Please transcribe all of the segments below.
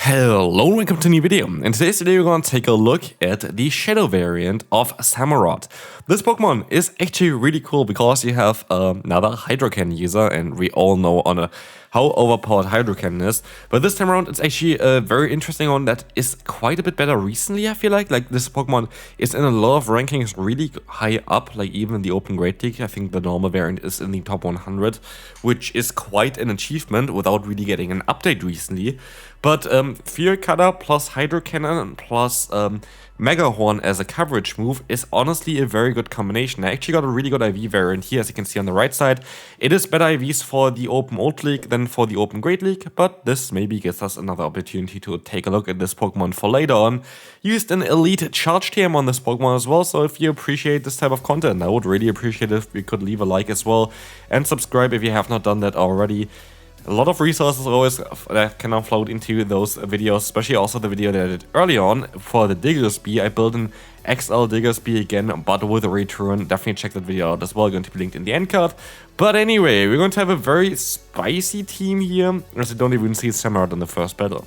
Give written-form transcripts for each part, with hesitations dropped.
Hello and welcome to a new video. In today's video we're going to take a look at the Shadow variant of SAMUROTT. This Pokemon is actually really cool because you have another Hydro Cannon user, and we all know how overpowered Hydro Cannon is. But this time around it's actually a very interesting one that is quite a bit better recently, I feel like. Like, this Pokemon is in a lot of rankings really high up, like even in the Open Great League. I think the normal variant is in the top 100, which is quite an achievement without really getting an update recently. But Fear Cutter plus Hydro Cannon plus Mega Horn as a coverage move is honestly a very good combination. I actually got a really good IV variant here, as you can see on the right side. It is better IVs for the Open Old League than for the Open Great League, but this maybe gives us another opportunity to take a look at this Pokemon for later on. Used an Elite Charge TM on this Pokemon as well, so if you appreciate this type of content, I would really appreciate it if you could leave a like as well, and subscribe if you have not done that already. A lot of resources always that can upload into those videos, especially also the video that I did early on for the Diggersby. I built an XL Diggersby again, but with a return. Definitely check that video out as well, going to be linked in the end card. But anyway, we're going to have a very spicy team here, as I don't even see SAMUROTT in the first battle.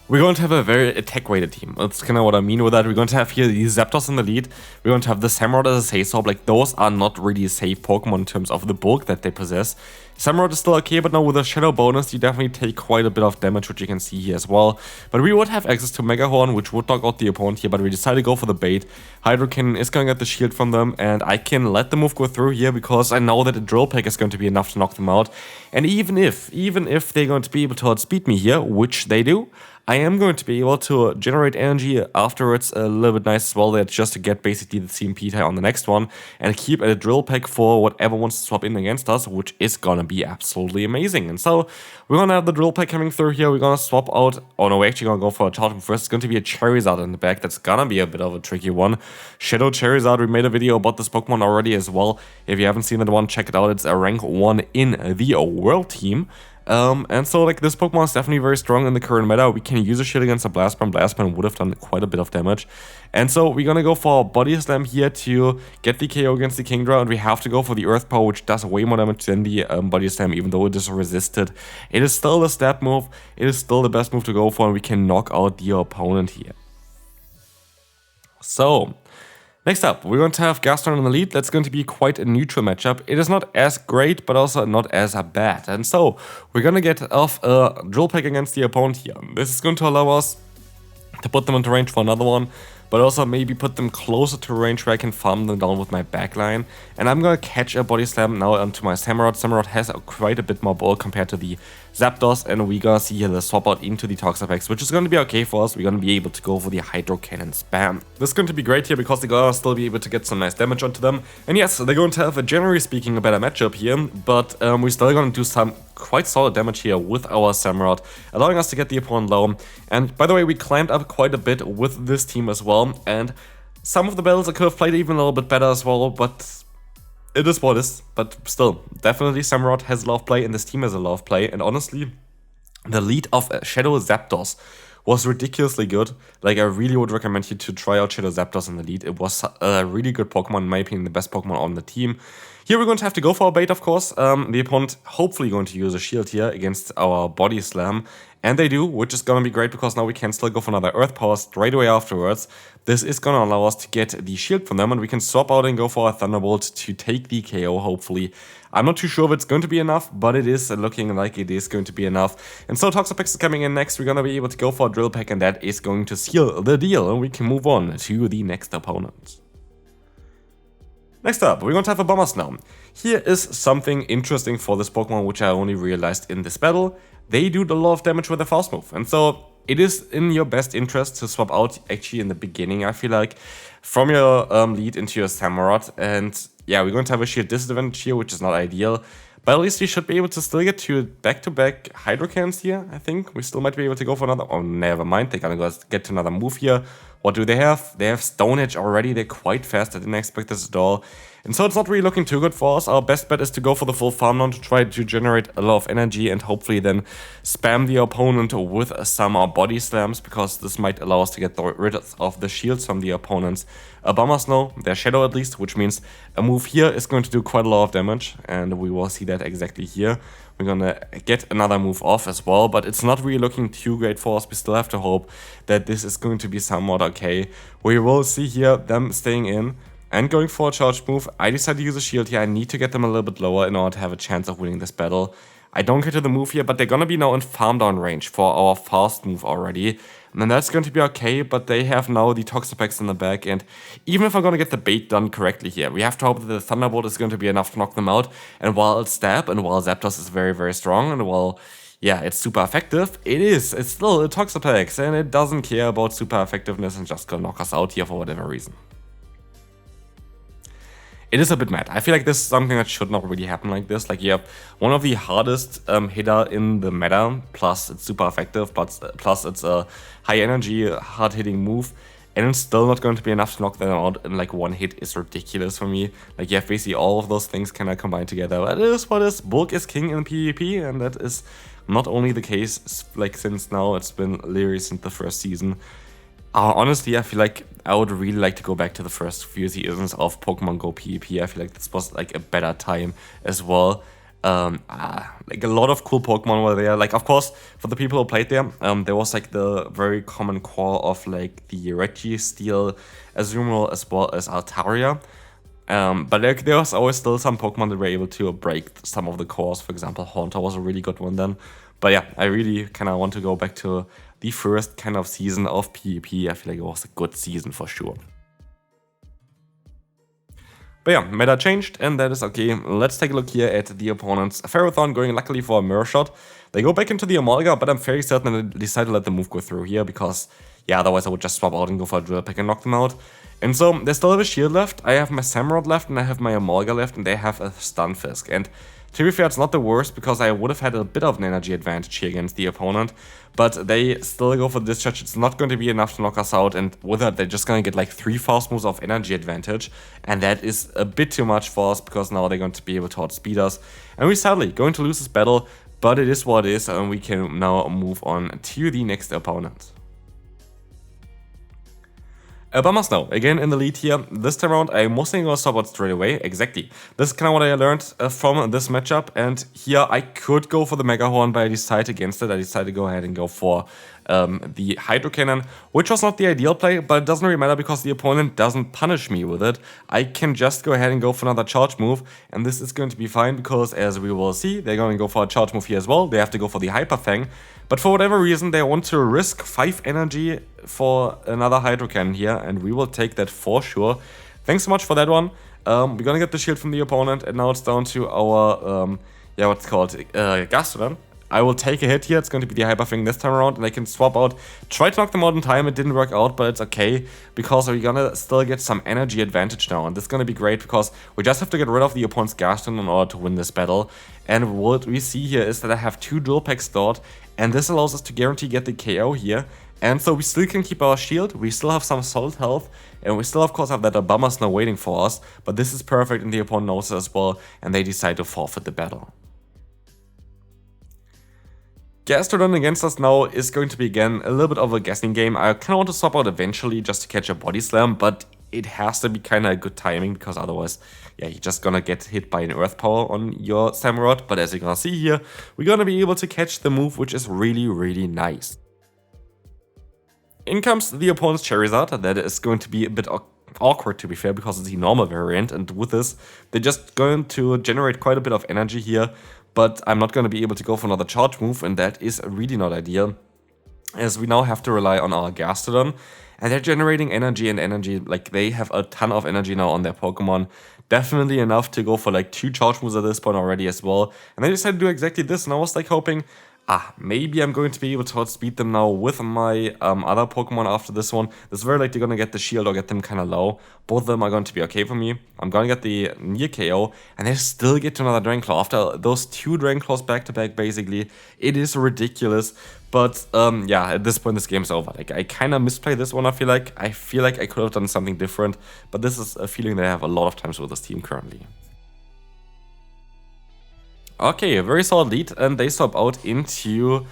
We're going to have a very attack-weighted team. That's kind of what I mean with that. We're going to have here the Zapdos in the lead. We're going to have the SAMUROTT as a Safe-Swap. Like, those are not really safe Pokemon in terms of the bulk that they possess. SAMUROTT is still okay, but now with a Shadow bonus, you definitely take quite a bit of damage, which you can see here as well. But we would have access to Mega Horn, which would knock out the opponent here, but we decided to go for the bait. Hydro Cannon is going to get the shield from them, and I can let the move go through here because I know that a Drill Peck is going to be enough to knock them out. And even if they're going to be able to outspeed me here, which they do, I am going to be able to generate energy afterwards a little bit nice as well, there, just to get basically the CMP tie on the next one and keep a Drill Peck for whatever wants to swap in against us, which is gonna be absolutely amazing. And so we're gonna have the Drill Peck coming through here. We're gonna swap out. Oh no, we're actually gonna go for a Charge first. It's going to be a Charizard in the back. That's gonna be a bit of a tricky one. Shadow Charizard. We made a video about this Pokemon already as well. If you haven't seen that one, check it out. It's a rank 1 in the World Team. And so, like, this Pokemon is definitely very strong in the current meta. We can use a shield against a Blast Burn. Blast Burn would have done quite a bit of damage. And so we're gonna go for a Body Slam here to get the KO against the Kingdra, and we have to go for the Earth Power, which does way more damage than the Body Slam, even though it is resisted. It is still the stab move. It is still the best move to go for, and we can knock out the opponent here. So next up, we're going to have Gaston in the lead. That's going to be quite a neutral matchup. It is not as great, but also not as bad. And so we're going to get off a Drill Peck against the opponent here. This is going to allow us to put them into range for another one, but also maybe put them closer to range where I can farm them down with my backline. And I'm going to catch a Body Slam now onto my SAMUROTT. SAMUROTT has quite a bit more bulk compared to the Zapdos, and we're going to see here the swap out into the Toxapex, which is going to be okay for us. We're going to be able to go for the Hydro Cannon spam. This is going to be great here because they're going to still be able to get some nice damage onto them. And yes, they're going to have, generally speaking, a better matchup here, but we're still going to do some quite solid damage here with our SAMUROTT, allowing us to get the opponent low. And by the way, we climbed up quite a bit with this team as well, and some of the battles I could have played even a little bit better as well, but it is what it is. But still, definitely SAMUROTT has a lot of play, and this team has a lot of play. And honestly, the lead of Shadow Zapdos was ridiculously good. Like, I really would recommend you to try out Shadow Zapdos in the lead. It was a really good Pokemon, in my opinion, the best Pokemon on the team. Here we're going to have to go for a bait, of course. The opponent hopefully going to use a shield here against our Body Slam. And they do, which is going to be great because now we can still go for another Earth Power straight away afterwards. This is going to allow us to get the shield from them, and we can swap out and go for a Thunderbolt to take the KO, hopefully. I'm not too sure if it's going to be enough, but it is looking like it is going to be enough. And so Toxapex is coming in next. We're going to be able to go for a Drill Peck, and that is going to seal the deal. And we can move on to the next opponent. Next up, we're going to have a Bombersnow. Here is something interesting for this Pokemon, which I only realized in this battle. They do a lot of damage with their fast move, and so it is in your best interest to swap out actually in the beginning, I feel like, from your lead into your SAMUROTT. And yeah, we're going to have a shield disadvantage here, which is not ideal, but at least we should be able to still get to back-to-back Hydro Cannons here, I think. We still might be able to go for another. Oh, never mind, they're gonna go get to another move here. What do they have? They have Stone Edge already. They're quite fast. I didn't expect this at all. And so it's not really looking too good for us. Our best bet is to go for the full farm now to try to generate a lot of energy and hopefully then spam the opponent with some Body Slams, because this might allow us to get rid of the shields from the opponent's Bombersnow, their Shadow at least, which means a move here is going to do quite a lot of damage, and we will see that exactly here. we're gonna get another move off as well, but it's not really looking too great for us. We still have to hope that this is going to be somewhat okay. We will see here them staying in and going for a charge move. I decided to use a shield here. I need to get them a little bit lower in order to have a chance of winning this battle. I don't get to the move here, but they're gonna be now in farm down range for our fast move already. And then that's going to be okay, but they have now the Toxapex in the back, and even if I'm gonna get the bait done correctly here, we have to hope that the Thunderbolt is going to be enough to knock them out. And while it's stab, and while Zapdos is very, very strong, and while, yeah, it's super effective, it's still a Toxapex, and it doesn't care about super effectiveness and just gonna knock us out here for whatever reason. It is a bit mad. I feel like this is something that should not really happen like this. Like, you have one of the hardest hitter in the meta, plus it's super effective, but plus it's a high energy, hard hitting move, and it's still not going to be enough to knock them out in like one hit is ridiculous for me. Like, you have basically all of those things kind of combined together. But it is what is. Bulk is king in PvP, and that is not only the case like since now, it's been literally since the first season. Honestly, I feel like I would really like to go back to the first few seasons of Pokemon Go PvP. I feel like this was like a better time as well. Like a lot of cool Pokemon were there. Like, of course, for the people who played there, there was like the very common core of like the Registeel, Azumarill, as well as Altaria. But like, there was always still some Pokemon that were able to break some of the cores. For example, Haunter was a really good one then. But yeah, I really kind of want to go back to the first kind of season of PvP. I feel like it was a good season for sure. But yeah, meta changed, and that is okay. Let's take a look here at the opponents. Ferrothorn going luckily for a mirror shot. They go back into the Amalga, but I'm fairly certain that they decide to let the move go through here because, yeah, otherwise I would just swap out and go for a drill pick and knock them out. And so they still have a shield left. I have my Samurott left, and I have my Amalga left, and they have a Stunfisk. And to be fair, it's not the worst because I would have had a bit of an energy advantage here against the opponent, but they still go for the discharge. It's not going to be enough to knock us out, and with that, they're just going to get like 3 fast moves of energy advantage, and that is a bit too much for us because now they're going to be able to outspeed us, and we're sadly going to lose this battle, but it is what it is, and we can now move on to the next opponent. Bummer Snow, again in the lead here. This time around, I'm mostly going to stop out straight away. Exactly. This is kind of what I learned from this matchup. And here I could go for the Mega Horn, but I decided against it. I decided to go ahead and go for the Hydro Cannon, which was not the ideal play, but it doesn't really matter because the opponent doesn't punish me with it. I can just go ahead and go for another charge move, and this is going to be fine because, as we will see, they're going to go for a charge move here as well. They have to go for the Hyper Fang, but for whatever reason, they want to risk 5 energy for another Hydro Cannon here, and we will take that for sure. Thanks so much for that one. We're gonna get the shield from the opponent, and now it's down to our, yeah, what's it called, Gastrodon. I will take a hit here. It's going to be the Hyper Fang this time around, and I can swap out. Try to knock them out in time. It didn't work out, but it's okay because we're gonna still get some energy advantage now, and this is gonna be great because we just have to get rid of the opponent's Gastrodon in order to win this battle. And what we see here is that I have 2 Dual Packs stored, and this allows us to guarantee get the KO here. And so we still can keep our shield, we still have some solid health, and we still of course have that Bummer Snow waiting for us, but this is perfect and the opponent knows it as well, and they decide to forfeit the battle. Gastrodon against us now is going to be again a little bit of a guessing game. I kind of want to swap out eventually just to catch a Body Slam, but it has to be kind of good timing because otherwise, yeah, you're just gonna get hit by an Earth Power on your Samurott. But as you're gonna see here, we're gonna be able to catch the move, which is really, really nice. In comes the opponent's Charizard. That is going to be a bit awkward to be fair because it's the normal variant, and with this, they're just going to generate quite a bit of energy here. But I'm not going to be able to go for another charge move, and that is really not ideal, as we now have to rely on our Gastrodon, and they're generating energy and energy, like they have a ton of energy now on their Pokemon, definitely enough to go for like 2 charge moves at this point already as well, and they decided to do exactly this, and I was like hoping, maybe I'm going to be able to outspeed them now with my other Pokemon after this one. This is very likely going to get the shield or get them kind of low. Both of them are going to be okay for me. I'm going to get the near KO, and they still get to another Dragon Claw. After those 2 Dragon Claws back to back, basically, it is ridiculous. But yeah, at this point, this game's over. Like, I kind of misplayed this one, I feel like. I could have done something different, but this is a feeling that I have a lot of times with this team currently. Okay, a very solid lead, and they swap out into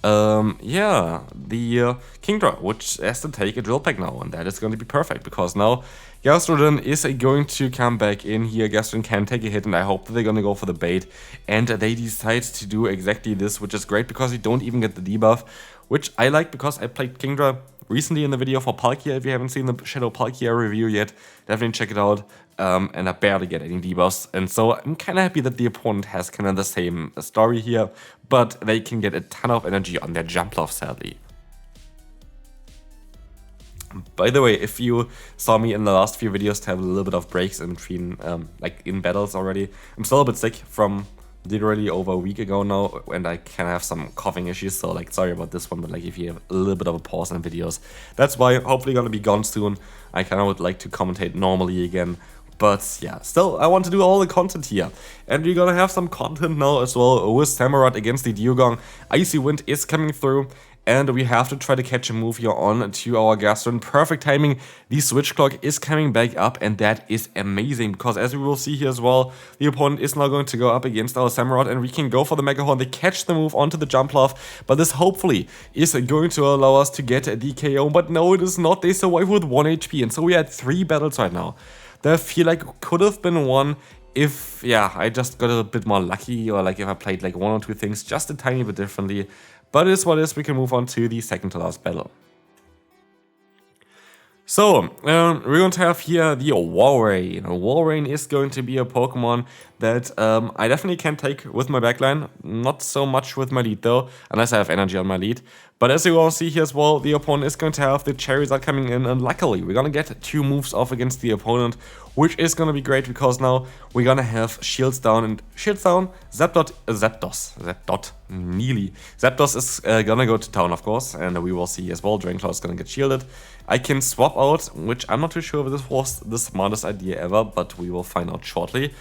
yeah, the Kingdra, which has to take a drill pack now, and that is going to be perfect, because now Gastrodon is going to come back in here. Gastrodon can take a hit, and I hope that they're going to go for the bait, and they decide to do exactly this, which is great, because you don't even get the debuff, which I like, because I played Kingdra recently in the video for Palkia. If you haven't seen the Shadow Palkia review yet, definitely check it out. And I barely get any debuffs, and so I'm kind of happy that the opponent has kind of the same story here, but they can get a ton of energy on their jump off, sadly. By the way, if you saw me in the last few videos to have a little bit of breaks in between, like in battles already, I'm still a bit sick from literally over a week ago now, and I can have some coughing issues, so like sorry about this one, but like if you have a little bit of a pause in videos, that's why. Hopefully gonna be gone soon. I kind of would like to commentate normally again. But yeah, still, I want to do all the content here. And we're gonna have some content now as well with Samurott against the Dugong. Icy Wind is coming through, and we have to try to catch a move here on to our Gastrodon. Perfect timing. The switch clock is coming back up, and that is amazing, because as we will see here as well, the opponent is now going to go up against our Samurott, and we can go for the Mega Horn. They catch the move onto the jump off, but this hopefully is going to allow us to get a DKO. But no, it is not. They survive with 1 HP, and so we had 3 battles right now that I feel like could have been won if, yeah, I just got a bit more lucky, or like if I played like 1 or 2 things just a tiny bit differently. But it is what it is. We can move on to the second to last battle. So, we're going to have here the Walrein. Walrein is going to be a Pokemon that I definitely can take with my backline. Not so much with my lead though, unless I have energy on my lead. But as you all see here as well, the opponent is going to have the Charizard coming in, and luckily we're going to get 2 moves off against the opponent, which is going to be great, because now we're going to have Shields down, and Shields down, Zapdos is going to go to town, of course, and we will see as well, Drainclaw is going to get shielded. I can swap out, which I'm not too sure if this was the smartest idea ever, but we will find out shortly.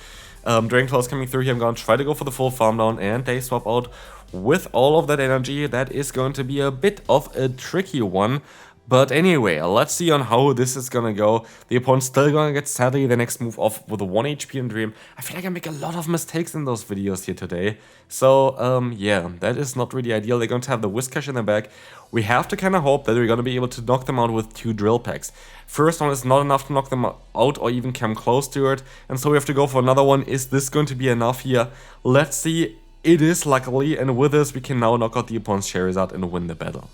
Drainclaw is coming through here. I'm going to try to go for the full farm down, and they swap out with all of that energy. That is going to be a bit of a tricky one. But anyway, let's see on how this is gonna go. The opponent's still gonna get sadly the next move off with a 1 HP in Dream. I feel like I make a lot of mistakes in those videos here today. So, yeah, that is not really ideal. They're going to have the Whiscash in the back. We have to kind of hope that we're gonna be able to knock them out with 2 drill packs. First one is not enough to knock them out or even come close to it. And so we have to go for another one. Is this going to be enough here? Let's see. It is, luckily, and with this we can now knock out the opponent's Charizard and win the battle.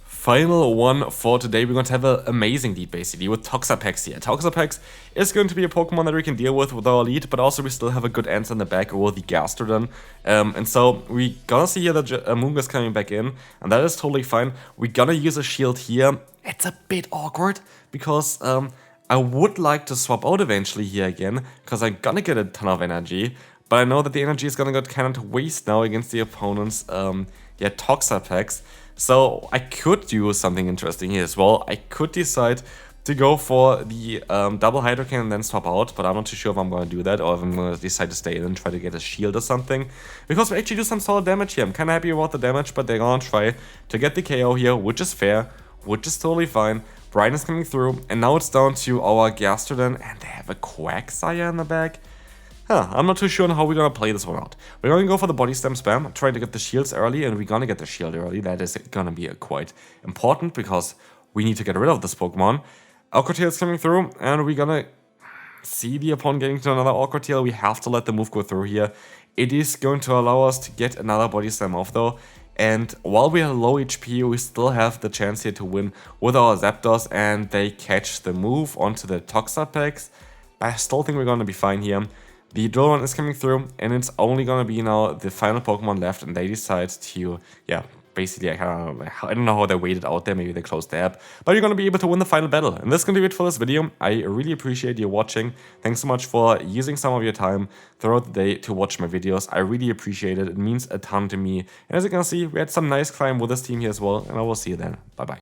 Final one for today, we're going to have an amazing lead basically with Toxapex here. Toxapex is going to be a Pokemon that we can deal with our lead, but also we still have a good answer in the back with the Gastrodon. And so we're gonna see here that Amoonguss coming back in, and that is totally fine. We're gonna use a shield here. It's a bit awkward because I would like to swap out eventually here again, because I'm gonna get a ton of energy. But I know that the energy is gonna go kind of to waste now against the opponent's Toxapex. So I could do something interesting here as well. I could decide to go for the double Hydro Cannon and then swap out, but I'm not too sure if I'm going to do that, or if I'm going to decide to stay in and try to get a shield or something. Because we actually do some solid damage here. I'm kind of happy about the damage, but they're going to try to get the KO here, which is fair, which is totally fine. Brian is coming through, and now it's down to our Gastrodon, and they have a Quagsire in the back. I'm not too sure on how we're gonna play this one out. We're gonna go for the body slam spam, try to get the shields early, and we're gonna get the shield early. That is gonna be quite important, because we need to get rid of this Pokemon. Alcrotail is coming through, and we're gonna see the opponent getting to another Alcrotail. We have to let the move go through here. It is going to allow us to get another body slam off though. And while we are low HP, we still have the chance here to win with our Zapdos, and they catch the move onto the Toxapex. I still think we're gonna be fine here. The drill run is coming through, and it's only gonna be now the final Pokemon left, and they decide to, basically, I don't know how they waited out there, maybe they closed the app, but you're gonna be able to win the final battle. And that's gonna be it for this video. I really appreciate you watching. Thanks so much for using some of your time throughout the day to watch my videos. I really appreciate it. It means a ton to me. And as you can see, we had some nice climb with this team here as well, and I will see you then. Bye bye.